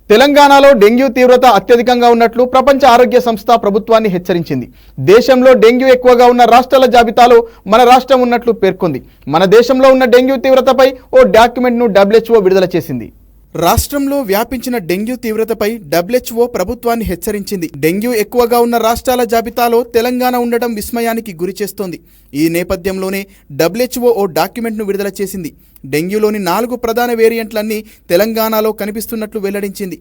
తెలంగాణలో డెంగ్యూ తీవ్రత అత్యధికంగా ఉన్నట్లు ప్రపంచ ఆరోగ్య సంస్థ ప్రభుత్వాన్ని హెచ్చరించింది. దేశంలో డెంగ్యూ ఎక్కువగా ఉన్న రాష్ట్రాల జాబితాలో మన రాష్ట్రం ఉన్నట్లు పేర్కొంది. మన దేశంలో ఉన్న డెంగ్యూ తీవ్రతపై ఓ డాక్యుమెంట్ను WHO విడుదల చేసింది. రాష్ట్రంలో వ్యాపించిన డెంగ్యూ తీవ్రతపై WHO ప్రభుత్వాన్ని హెచ్చరించింది. డెంగ్యూ ఎక్కువగా ఉన్న రాష్ట్రాల జాబితాలో తెలంగాణ ఉండటం విస్మయానికి గురిచేస్తోంది. ఈ నేపథ్యంలోనే WHO ఓ డాక్యుమెంట్ను విడుదల చేసింది. డెంగ్యూలోని 4 ప్రధాన వేరియంట్లన్నీ తెలంగాణలో కనిపిస్తున్నట్లు వెల్లడించింది.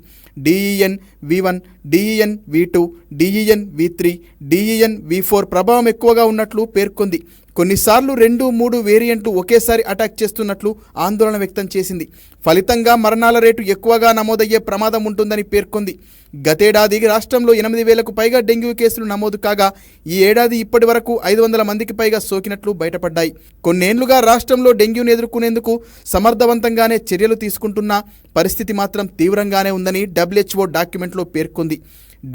DEN V1, DEN V2, DEN V3, DEN V4 ప్రభావం ఎక్కువగా ఉన్నట్లు పేర్కొంది. కొన్నిసార్లు 2-3 వేరియంట్లు ఒకేసారి అటాక్ చేస్తున్నట్లు ఆందోళన వ్యక్తం చేసింది. ఫలితంగా మరణాల రేటు ఎక్కువగా నమోదయ్యే ప్రమాదం ఉంటుందని పేర్కొంది. గతేడాది రాష్ట్రంలో 8,000కు పైగా డెంగ్యూ కేసులు నమోదు కాగా ఈ ఏడాది ఇప్పటి వరకు 500 మందికి పైగా సోకినట్లు బయటపడ్డాయి. కొన్నేళ్లుగా రాష్ట్రంలో డెంగ్యూను ఎదుర్కొనేందుకు సమర్థవంతంగానే చర్యలు తీసుకుంటున్నా పరిస్థితి మాత్రం తీవ్రంగానే ఉందని WHO డాక్యుమెంట్లో పేర్కొంది.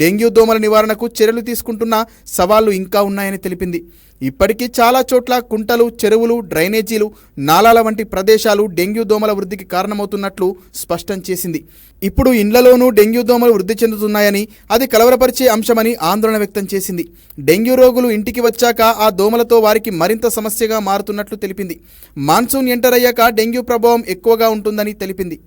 డెంగ్యూ దోమల నివారణకు చర్యలు తీసుకుంటున్న సవాళ్లు ఇంకా ఉన్నాయని తెలిపింది. ఇప్పటికీ చాలా చోట్ల కుంటలు, చెరువులు, డ్రైనేజీలు, నాలాల వంటి ప్రదేశాలు డెంగ్యూ దోమల వృద్ధికి కారణమవుతున్నట్లు స్పష్టం చేసింది. ఇప్పుడు ఇండ్లలోనూ డెంగ్యూ దోమలు వృద్ధి చెందుతున్నాయని, అది కలవరపరిచే అంశమని ఆందోళన వ్యక్తం చేసింది. డెంగ్యూ రోగులు ఇంటికి వచ్చాక ఆ దోమలతో వారికి మరింత సమస్యగా మారుతున్నట్లు తెలిపింది. మాన్సూన్ ఎంటర్ అయ్యాక డెంగ్యూ ప్రభావం ఎక్కువగా ఉంటుందని తెలిపింది.